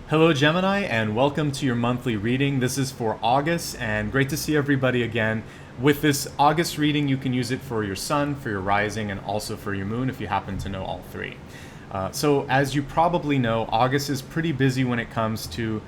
Hello, Gemini, and welcome to your monthly reading. This is for August, and great to see everybody again. With this August reading, you can use it for your sun, for your rising, and also for your moon if you happen to know all three. So, as you probably know, August is pretty busy when it comes to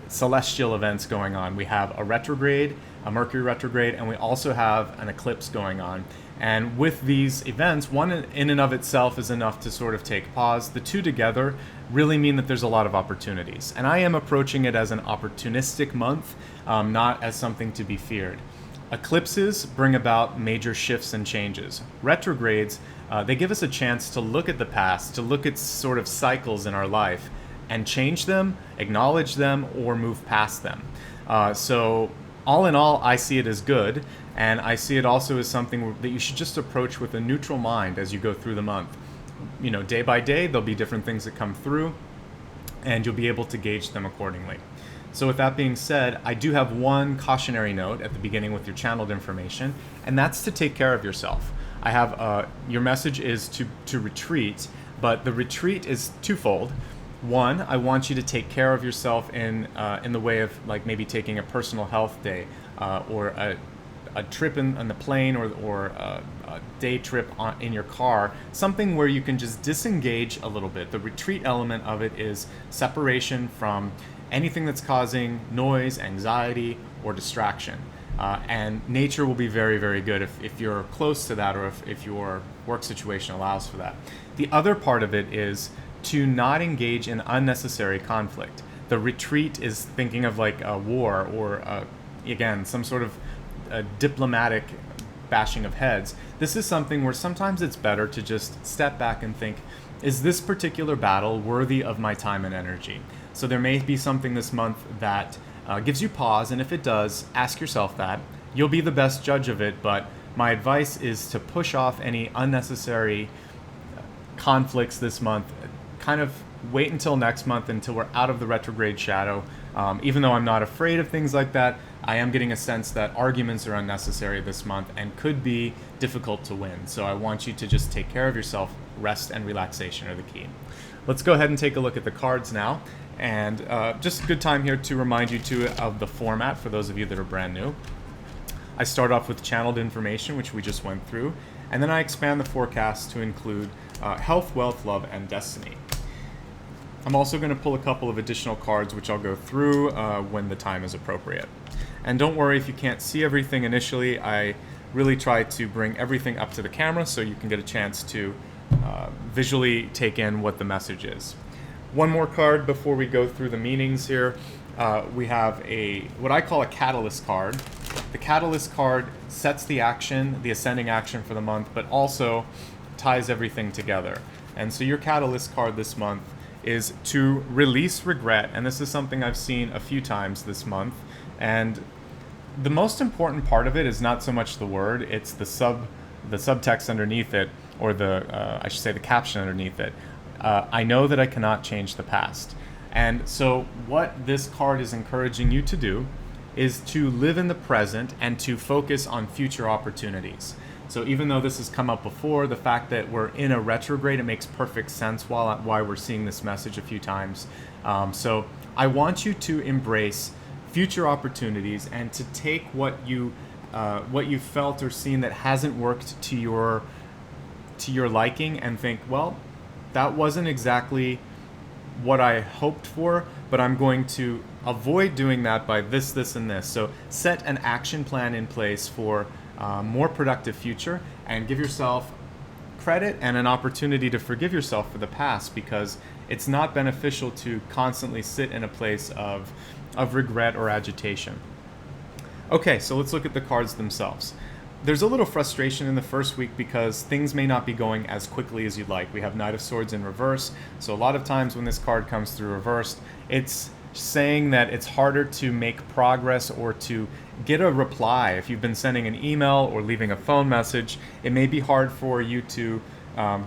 celestial events going on. We have a retrograde, a Mercury retrograde, and we also have an eclipse going on. And with these events, one in and of itself is enough to sort of take pause. The two together really mean that there's a lot of opportunities. And I am approaching it as an opportunistic month, not as something to be feared. Eclipses bring about major shifts and changes. Retrogrades, they give us a chance to look at the past, to look at sort of cycles in our life and change them, acknowledge them, or move past them. So all in all, I see it as good, and I see it also as something that you should just approach with a neutral mind as you go through the month. You know, day by day, there'll be different things that come through, and you'll be able to gauge them accordingly. So with that being said, I do have one cautionary note at the beginning with your channeled information, and that's to take care of yourself. I have, your message is to retreat, but the retreat is twofold. One, I want you to take care of yourself in the way of like maybe taking a personal health day or a trip on the plane or a day trip in your car, something where you can just disengage a little bit. The retreat element of it is separation from anything that's causing noise, anxiety, or distraction. And nature will be very, very good if you're close to that or if your work situation allows for that. The other part of it is to not engage in unnecessary conflict. The retreat is thinking of like a war or, again, some sort of diplomatic bashing of heads. This is something where sometimes it's better to just step back and think, is this particular battle worthy of my time and energy? So there may be something this month that gives you pause, and if it does, ask yourself that. You'll be the best judge of it, but my advice is to push off any unnecessary conflicts this month. Kind of wait until next month, until we're out of the retrograde shadow. Even though I'm not afraid of things like that, I am getting a sense that arguments are unnecessary this month and could be difficult to win. So I want you to just take care of yourself. Rest and relaxation are the key. Let's go ahead and take a look at the cards now. And just a good time here to remind you too of the format for those of you that are brand new. I start off with channeled information, which we just went through, and then I expand the forecast to include health, wealth, love, and destiny. I'm also going to pull a couple of additional cards, which I'll go through when the time is appropriate. And don't worry if you can't see everything initially. I really try to bring everything up to the camera so you can get a chance to visually take in what the message is. One more card before we go through the meanings here. We have what I call a catalyst card. The catalyst card sets the action, the ascending action for the month, but also ties everything together. And so your catalyst card this month is to release regret, and this is something I've seen a few times this month. And the most important part of it is not so much the word, it's the subtext underneath it, or I should say the caption underneath it. I know that I cannot change the past. And so what this card is encouraging you to do is to live in the present and to focus on future opportunities. So even though this has come up before, the fact that we're in a retrograde, it makes perfect sense why we're seeing this message a few times. So I want you to embrace future opportunities and to take what you felt or seen that hasn't worked to your liking and think, well, that wasn't exactly what I hoped for, but I'm going to avoid doing that by this, and this. So set an action plan in place for more productive future, and give yourself credit and an opportunity to forgive yourself for the past, because it's not beneficial to constantly sit in a place of regret or agitation. Okay, so let's look at the cards themselves. There's a little frustration in the first week because things may not be going as quickly as you'd like. We have Knight of Swords in reverse, so a lot of times when this card comes through reversed, it's saying that it's harder to make progress or to get a reply. If you've been sending an email or leaving a phone message, it may be hard for you to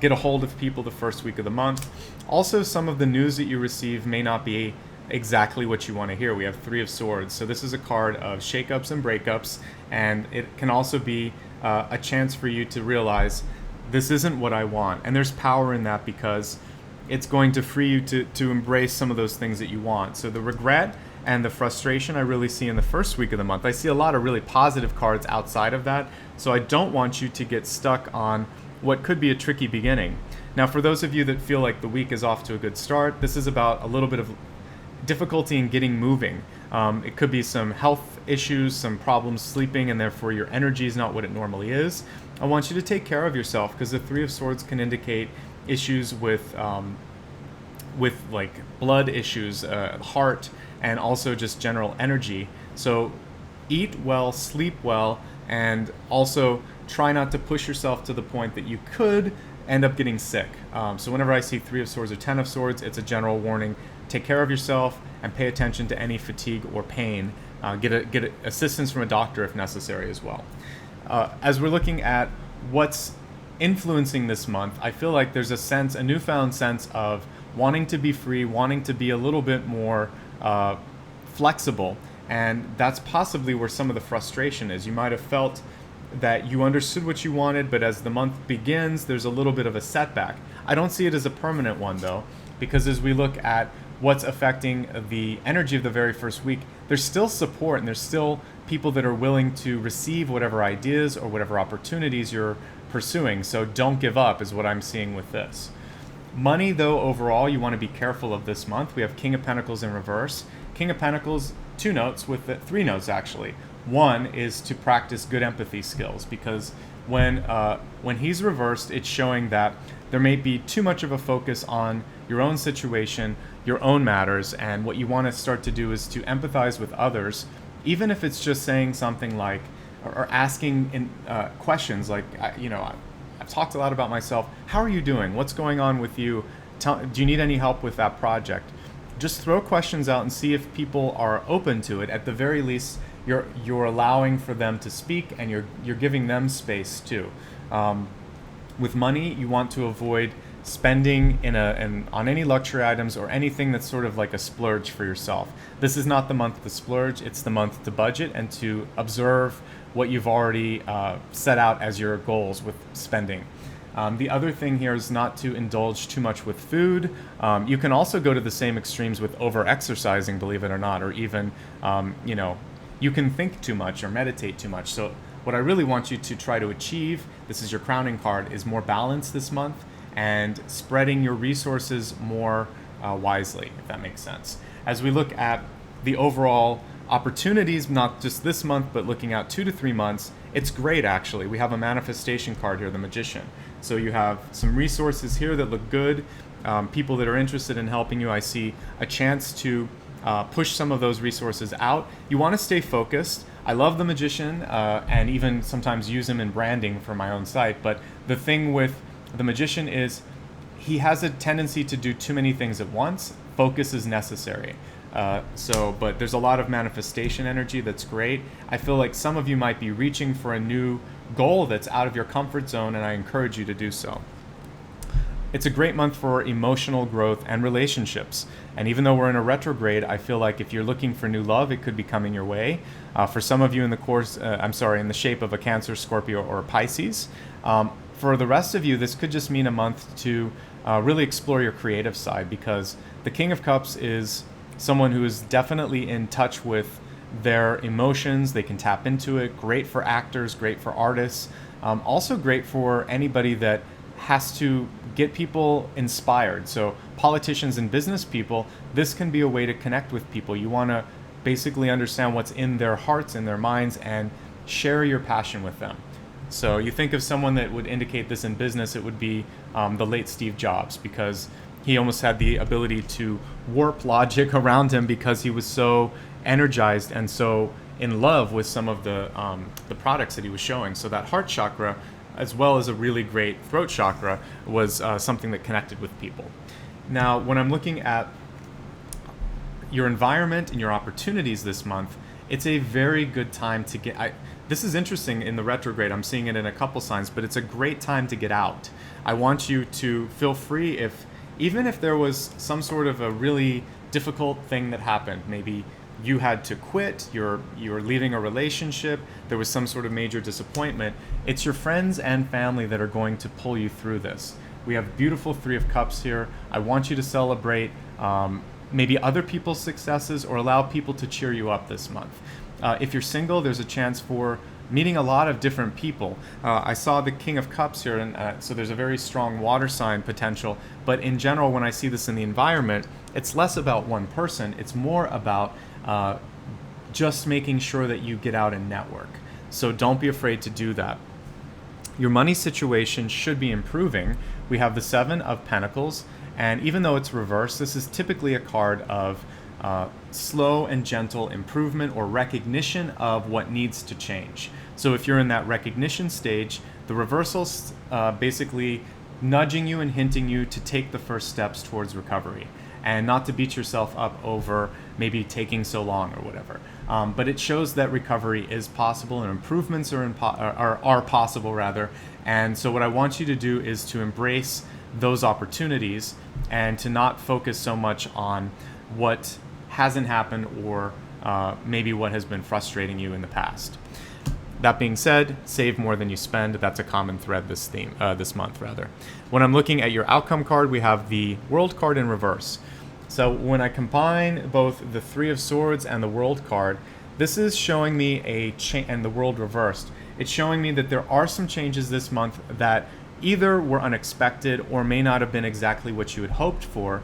get a hold of people the first week of the month. Also, some of the news that you receive may not be exactly what you want to hear. We have Three of Swords, so this is a card of shakeups and breakups, and it can also be a chance for you to realize this isn't what I want. And there's power in that because it's going to free you to embrace some of those things that you want. So the regret and the frustration I really see in the first week of the month. I see a lot of really positive cards outside of that, so I don't want you to get stuck on what could be a tricky beginning. Now, for those of you that feel like the week is off to a good start, this is about a little bit of difficulty in getting moving. It could be some health issues, some problems sleeping, and therefore your energy is not what it normally is. I want you to take care of yourself, because the Three of Swords can indicate issues with like blood issues, heart, and also just general energy. So eat well, sleep well, and also try not to push yourself to the point that you could end up getting sick. So whenever I see Three of Swords or Ten of Swords, it's a general warning. Take care of yourself and pay attention to any fatigue or pain. Get assistance from a doctor if necessary as well. As we're looking at what's influencing this month, I feel like there's a newfound sense of wanting to be free, wanting to be a little bit more flexible, and that's possibly where some of the frustration is. You might have felt that you understood what you wanted, but as the month begins, there's a little bit of a setback. I don't see it as a permanent one, though, because as we look at what's affecting the energy of the very first week, there's still support and there's still people that are willing to receive whatever ideas or whatever opportunities you're pursuing. So don't give up is what I'm seeing with this. Money, though, overall, you want to be careful of this month. We have King of Pentacles in reverse. King of Pentacles, 2 notes with 3 notes, actually. One is to practice good empathy skills, because when he's reversed, it's showing that there may be too much of a focus on your own situation, your own matters, and what you want to start to do is to empathize with others, even if it's just saying something like, or asking questions like, I've talked a lot about myself. How are you doing? What's going on with you? Do you need any help with that project? Just throw questions out and see if people are open to it. At the very least, you're allowing for them to speak, and you're giving them space too. With money, you want to avoid spending on any luxury items or anything that's sort of like a splurge for yourself. This is not the month to splurge, it's the month to budget and to observe what you've already set out as your goals with spending. The other thing here is not to indulge too much with food. You can also go to the same extremes with over-exercising, believe it or not, or even, you can think too much or meditate too much. So what I really want you to try to achieve, this is your crowning card, is more balance this month and spreading your resources more wisely, if that makes sense. As we look at the overall opportunities, not just this month, but looking out 2 to 3 months, it's great actually. We have a manifestation card here, the Magician. So you have some resources here that look good, people that are interested in helping you. I see a chance to push some of those resources out. You want to stay focused. I love the Magician and even sometimes use him in branding for my own site, but the thing with the Magician is he has a tendency to do too many things at once. Focus is necessary. But there's a lot of manifestation energy that's great. I feel like some of you might be reaching for a new goal that's out of your comfort zone, and I encourage you to do so. It's a great month for emotional growth and relationships. And even though we're in a retrograde, I feel like if you're looking for new love, it could be coming your way. For some of you in the shape of a Cancer, Scorpio, or Pisces. For the rest of you, this could just mean a month to really explore your creative side, because the King of Cups is someone who is definitely in touch with their emotions. They can tap into it. Great for actors, great for artists. Also great for anybody that has to get people inspired. So politicians and business people, this can be a way to connect with people. You want to basically understand what's in their hearts and their minds and share your passion with them. So you think of someone that would indicate this in business, it would be the late Steve Jobs, because he almost had the ability to warp logic around him because he was so energized and so in love with some of the products that he was showing. So that heart chakra, as well as a really great throat chakra, was something that connected with people. Now, when I'm looking at your environment and your opportunities this month, it's a very good time to get... This is interesting in the retrograde. I'm seeing it in a couple signs, but it's a great time to get out. I want you to feel free even if there was some sort of a really difficult thing that happened. Maybe you had to quit, you're leaving a relationship, there was some sort of major disappointment. It's your friends and family that are going to pull you through this. We have beautiful Three of Cups here. I want you to celebrate maybe other people's successes or allow people to cheer you up this month. If you're single, there's a chance for meeting a lot of different people. I saw the King of Cups here, and so there's a very strong water sign potential. But in general, when I see this in the environment, it's less about one person. It's more about just making sure that you get out and network. So don't be afraid to do that. Your money situation should be improving. We have the Seven of Pentacles, and even though it's reversed, this is typically a card of slow and gentle improvement or recognition of what needs to change. So if you're in that recognition stage, the reversal's basically nudging you and hinting you to take the first steps towards recovery and not to beat yourself up over maybe taking so long or whatever. But it shows that recovery is possible and improvements are possible rather. And so what I want you to do is to embrace those opportunities and to not focus so much on what hasn't happened or maybe what has been frustrating you in the past. That being said, save more than you spend. That's a common thread this month rather. When I'm looking at your outcome card, we have the World card in reverse. So when I combine both the Three of Swords and the World card, this is showing me and the World reversed. It's showing me that there are some changes this month that either were unexpected or may not have been exactly what you had hoped for,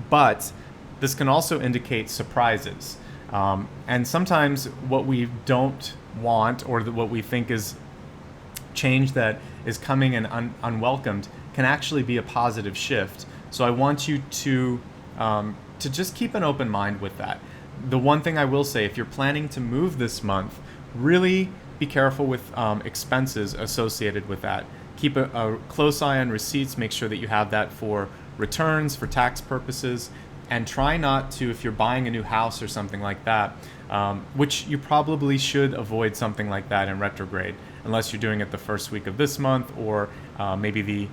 but this can also indicate surprises. And sometimes what we don't want or what we think is change that is coming and unwelcomed can actually be a positive shift. So I want you to just keep an open mind with that. The one thing I will say, if you're planning to move this month, really be careful with expenses associated with that. Keep a close eye on receipts. Make sure that you have that for returns, for tax purposes, and try not to, if you're buying a new house or something like that, which you probably should avoid something like that in retrograde, unless you're doing it the first week of this month or maybe the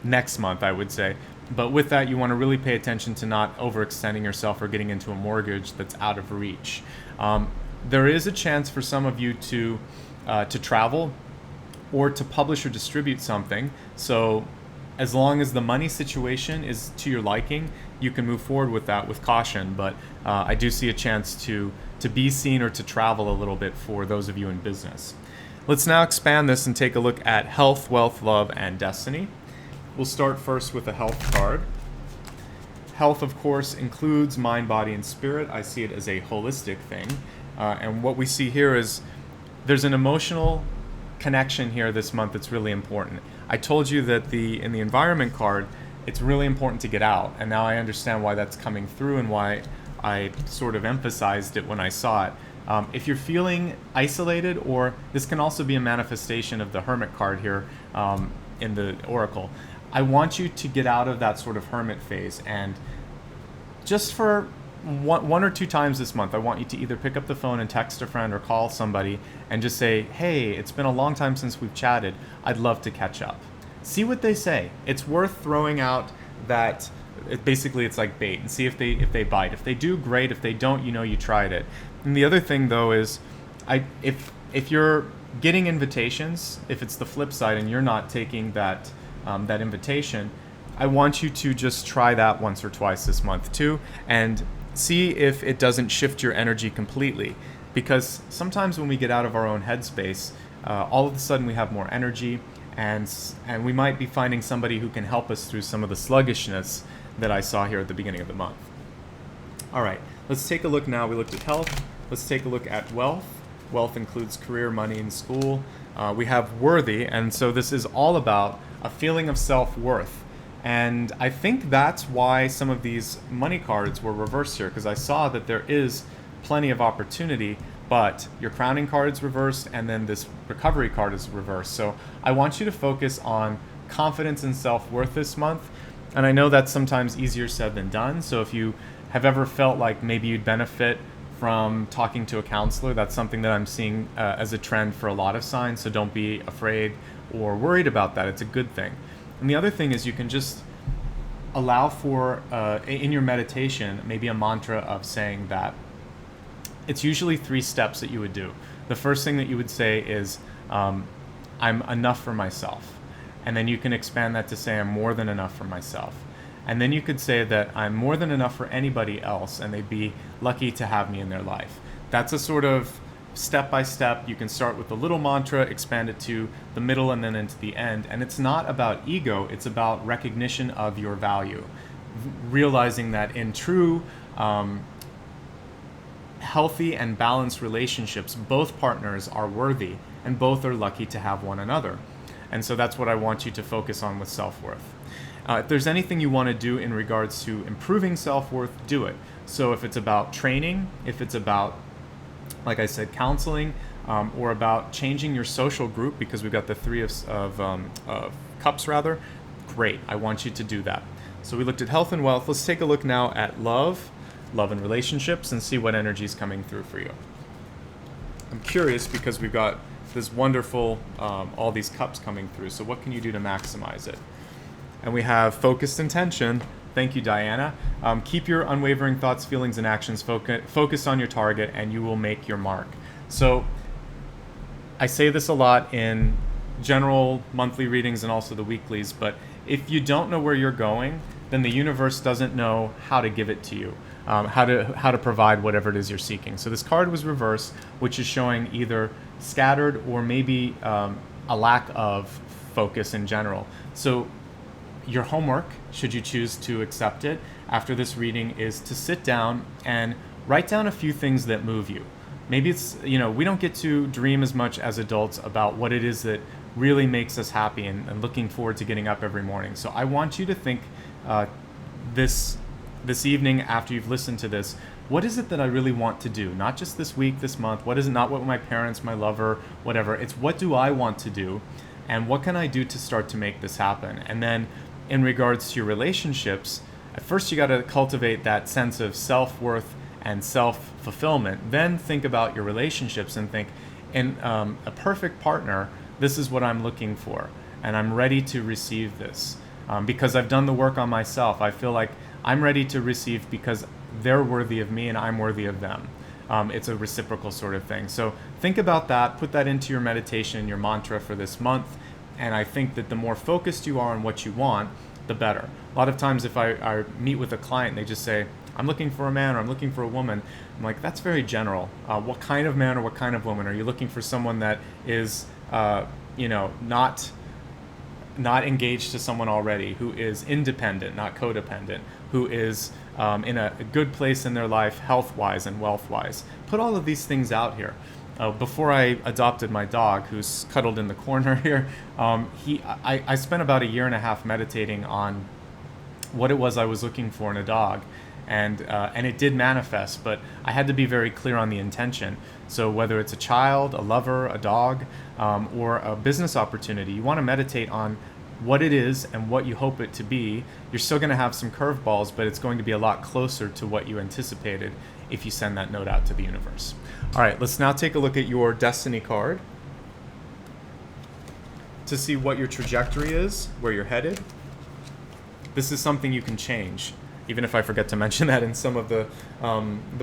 next month, I would say. But with that, you want to really pay attention to not overextending yourself or getting into a mortgage that's out of reach. There is a chance for some of you to travel or to publish or distribute something. So as long as the money situation is to your liking, you can move forward with that with caution. But I do see a chance to be seen or to travel a little bit for those of you in business. Let's now expand this and take a look at health, wealth, love, and destiny. We'll start first with a health card. Health, of course, includes mind, body, and spirit. I see it as a holistic thing. And what we see here is there's an emotional connection here this month that's really important. I told you that in the environment card, it's really important to get out. And now I understand why that's coming through and why I sort of emphasized it when I saw it. If you're feeling isolated, or this can also be a manifestation of the Hermit card here in the Oracle, I want you to get out of that sort of hermit phase, and just for one or two times this month, I want you to either pick up the phone and text a friend or call somebody and just say, hey, it's been a long time since we've chatted. I'd love to catch up. See what they say. It's worth throwing out that, basically it's like bait, and see if they bite. If they do, great. If they don't, you know you tried it. And the other thing though is, if you're getting invitations, if it's the flip side and you're not taking that invitation, I want you to just try that once or twice this month too, and see if it doesn't shift your energy completely. Because sometimes when we get out of our own headspace, all of a sudden we have more energy, and we might be finding somebody who can help us through some of the sluggishness that I saw here at the beginning of the month. All right, let's take a look now. We looked at health. Let's take a look at wealth. Wealth includes career, money, and school. We have worthy, and so this is all about a feeling of self-worth. And I think that's why some of these money cards were reversed here, because I saw that there is plenty of opportunity, but your crowning card is reversed, and then this recovery card is reversed. So I want you to focus on confidence and self-worth this month. And I know that's sometimes easier said than done. So if you have ever felt like maybe you'd benefit from talking to a counselor, that's something that I'm seeing as a trend for a lot of signs. So don't be afraid or worried about that. It's a good thing. And the other thing is, you can just allow for, in your meditation, maybe a mantra of saying that it's usually 3 steps that you would do. The first thing that you would say is, I'm enough for myself. And then you can expand that to say I'm more than enough for myself. And then you could say that I'm more than enough for anybody else and they'd be lucky to have me in their life. That's a sort of step by step. You can start with a little mantra, expand it to the middle and then into the end. And it's not about ego, it's about recognition of your value. Realizing that in true healthy and balanced relationships, both partners are worthy and both are lucky to have one another. And so that's what I want you to focus on with self-worth. If there's anything you want to do in regards to improving self-worth, do it. So if it's about training, if it's about, like I said, counseling, or about changing your social group, because we've got the three of cups rather, great. I want you to do that. So we looked at health and wealth. Let's take a look now at love and relationships, and see what energy is coming through for you. I'm curious because we've got this wonderful, all these cups coming through. So what can you do to maximize it? And we have focused intention. Thank you, Diana. Keep your unwavering thoughts, feelings, and actions focused on your target, and you will make your mark. So I say this a lot in general monthly readings and also the weeklies, but if you don't know where you're going, then the universe doesn't know how to give it to you, how to provide whatever it is you're seeking. So this card was reversed, which is showing either scattered or maybe a lack of focus in general. So your homework, should you choose to accept it after this reading, is to sit down and write down a few things that move you. Maybe it's, we don't get to dream as much as adults about what it is that really makes us happy and looking forward to getting up every morning. So I want you to think this evening after you've listened to this, what is it that I really want to do? Not just this week, this month. What is it? Not what my parents, my lover, whatever. It's what do I want to do? And what can I do to start to make this happen? And then in regards to your relationships, at first you got to cultivate that sense of self-worth and self-fulfillment. Then think about your relationships and think, in a perfect partner, this is what I'm looking for. And I'm ready to receive this. Because I've done the work on myself. I feel like I'm ready to receive because they're worthy of me and I'm worthy of them. It's a reciprocal sort of thing. So think about that, put that into your meditation, your mantra for this month. And I think that the more focused you are on what you want, the better. A lot of times if I meet with a client and they just say, I'm looking for a man or I'm looking for a woman, I'm like, that's very general. What kind of man or what kind of woman? Are you looking for someone that is, not engaged to someone already, who is independent, not codependent, who is in a good place in their life, health-wise and wealth-wise? Put all of these things out here. Before I adopted my dog, who's cuddled in the corner here, I spent about 1.5 years meditating on what it was I was looking for in a dog, and it did manifest, but I had to be very clear on the intention. So whether it's a child, a lover, a dog, or a business opportunity, you want to meditate on what it is and what you hope it to be. You're still going to have some curveballs, but it's going to be a lot closer to what you anticipated if you send that note out to the universe. All right, let's now take a look at your destiny card to see what your trajectory is, where you're headed. This is something you can change. Even if I forget to mention that in some of the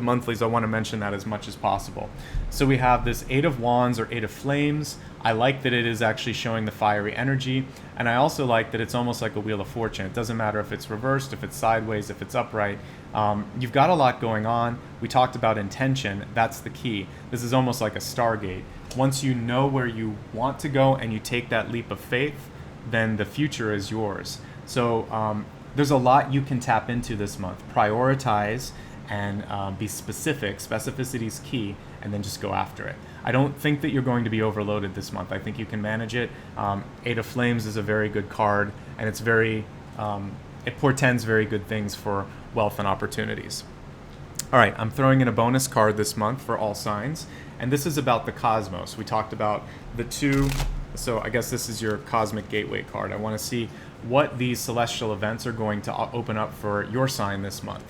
monthlies, I want to mention that as much as possible. So we have this 8 of Wands or 8 of Flames. I like that it is actually showing the fiery energy. And I also like that it's almost like a Wheel of Fortune. It doesn't matter if it's reversed, if it's sideways, if it's upright. You've got a lot going on. We talked about intention. That's the key. This is almost like a Stargate. Once you know where you want to go and you take that leap of faith, then the future is yours. So there's a lot you can tap into this month. Prioritize and be specific. Specificity is key, and then just go after it. I don't think that you're going to be overloaded this month. I think you can manage it. 8 of Flames is a very good card, and it's very, it portends very good things for wealth and opportunities. All right, I'm throwing in a bonus card this month for all signs, and this is about the cosmos. We talked about the 2, so I guess this is your Cosmic Gateway card. I want to see what these celestial events are going to open up for your sign this month.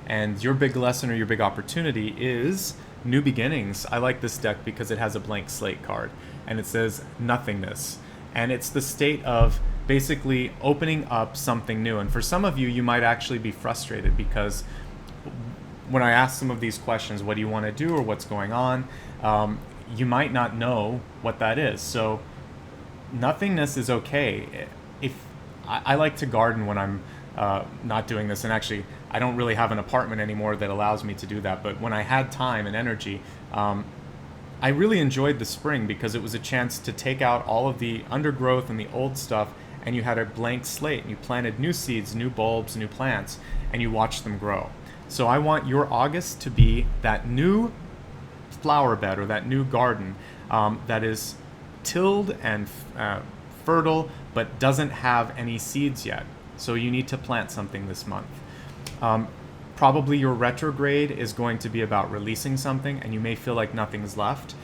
And your big lesson or your big opportunity is new beginnings. I like this deck because it has a blank slate card, and it says nothingness. And it's the state of basically opening up something new. And for some of you, you might actually be frustrated because when I ask some of these questions, what do you want to do or what's going on, you might not know what that is. So nothingness is okay. I like to garden when I'm not doing this. And actually, I don't really have an apartment anymore that allows me to do that. But when I had time and energy, I really enjoyed the spring because it was a chance to take out all of the undergrowth and the old stuff, and you had a blank slate, and you planted new seeds, new bulbs, new plants, and you watched them grow. So I want your August to be that new flower bed or that new garden that is tilled and fertile but doesn't have any seeds yet. So you need to plant something this month. Probably your retrograde is going to be about releasing something, and you may feel like nothing's left.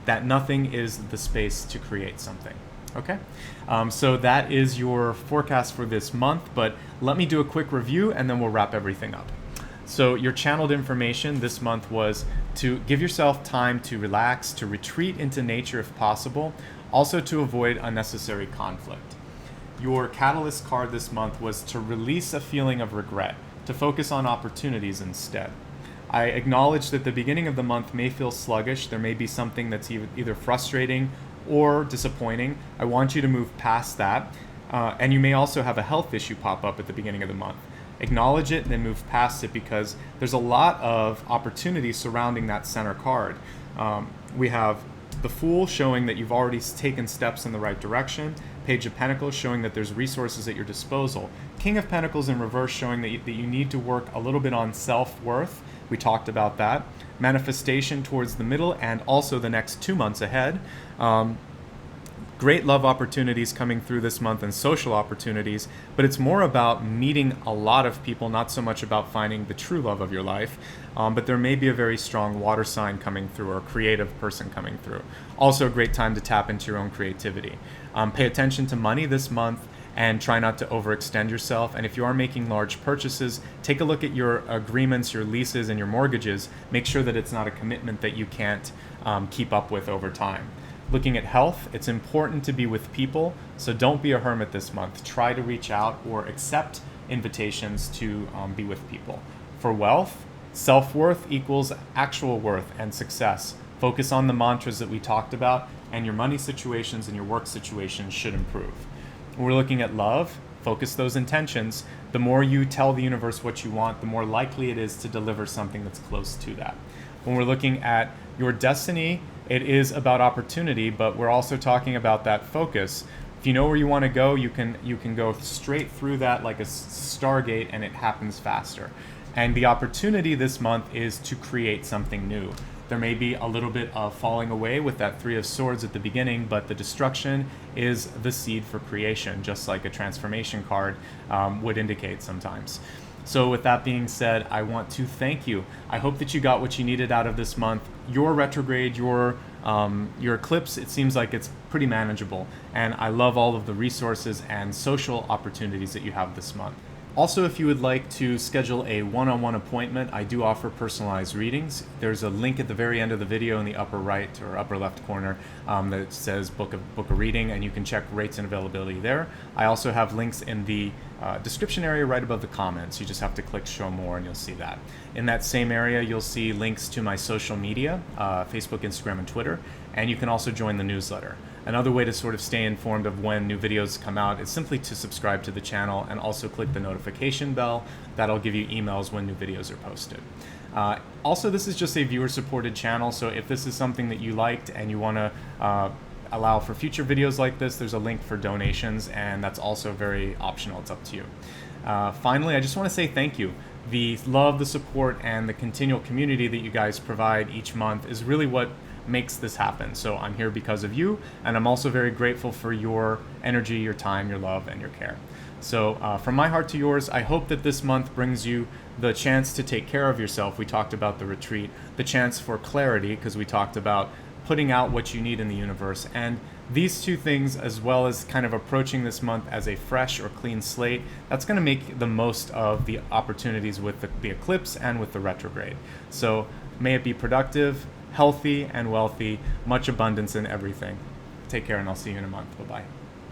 That nothing is the space to create something. Okay? So that is your forecast for this month, but let me do a quick review and then we'll wrap everything up. So your channeled information this month was to give yourself time to relax, to retreat into nature if possible, also to avoid unnecessary conflict. Your catalyst card this month was to release a feeling of regret, to focus on opportunities instead. I acknowledge that the beginning of the month may feel sluggish. There may be something that's either frustrating or disappointing. I want you to move past that. And you may also have a health issue pop up at the beginning of the month. Acknowledge it and then move past it, because there's a lot of opportunity surrounding that center card. We have the Fool showing that you've already taken steps in the right direction. Page of Pentacles showing that there's resources at your disposal. King of Pentacles in reverse showing that you need to work a little bit on self-worth. We talked about that. Manifestation towards the middle and also the next 2 months ahead. Great love opportunities coming through this month and social opportunities, but it's more about meeting a lot of people, not so much about finding the true love of your life. But there may be a very strong water sign coming through or a creative person coming through. Also a great time to tap into your own creativity. Pay attention to money this month and try not to overextend yourself. And if you are making large purchases, take a look at your agreements, your leases, and your mortgages. Make sure that it's not a commitment that you can't keep up with over time. Looking at health, it's important to be with people, so don't be a hermit this month. Try to reach out or accept invitations to be with people. For wealth, self-worth equals actual worth and success. Focus on the mantras that we talked about, and your money situations and your work situations should improve. When we're looking at love, focus those intentions. The more you tell the universe what you want, the more likely it is to deliver something that's close to that. When we're looking at your destiny, it is about opportunity, but we're also talking about that focus. If you know where you want to go, you can go straight through that like a stargate, and it happens faster. And the opportunity this month is to create something new. There may be a little bit of falling away with that Three of Swords at the beginning, but the destruction is the seed for creation, just like a transformation card would indicate sometimes. So with that being said, I want to thank you. I hope that you got what you needed out of this month. Your retrograde, your eclipse, it seems like it's pretty manageable. And I love all of the resources and social opportunities that you have this month. Also, if you would like to schedule a one-on-one appointment, I do offer personalized readings. There's a link at the very end of the video in the upper right or upper left corner that says book a reading, and you can check rates and availability there. I also have links in the description area right above the comments. You just have to click show more and you'll see that. In that same area, you'll see links to my social media, Facebook, Instagram, and Twitter, and you can also join the newsletter. Another way to sort of stay informed of when new videos come out is simply to subscribe to the channel and also click the notification bell. That'll give you emails when new videos are posted. Also, this is just a viewer-supported channel, so if this is something that you liked and you want to allow for future videos like this, there's a link for donations, and that's also very optional. It's up to you. Finally, I just want to say thank you. The love, the support, and the continual community that you guys provide each month is really what makes this happen. So I'm here because of you, and I'm also very grateful for your energy, your time, your love, and your care. So from my heart to yours, I hope that this month brings you the chance to take care of yourself. We talked about the retreat, the chance for clarity, because we talked about putting out what you need in the universe. And these two things, as well as kind of approaching this month as a fresh or clean slate, that's going to make the most of the opportunities with the eclipse and with the retrograde. So may it be productive, healthy, and wealthy, much abundance in everything. Take care, and I'll see you in a month. Bye-bye.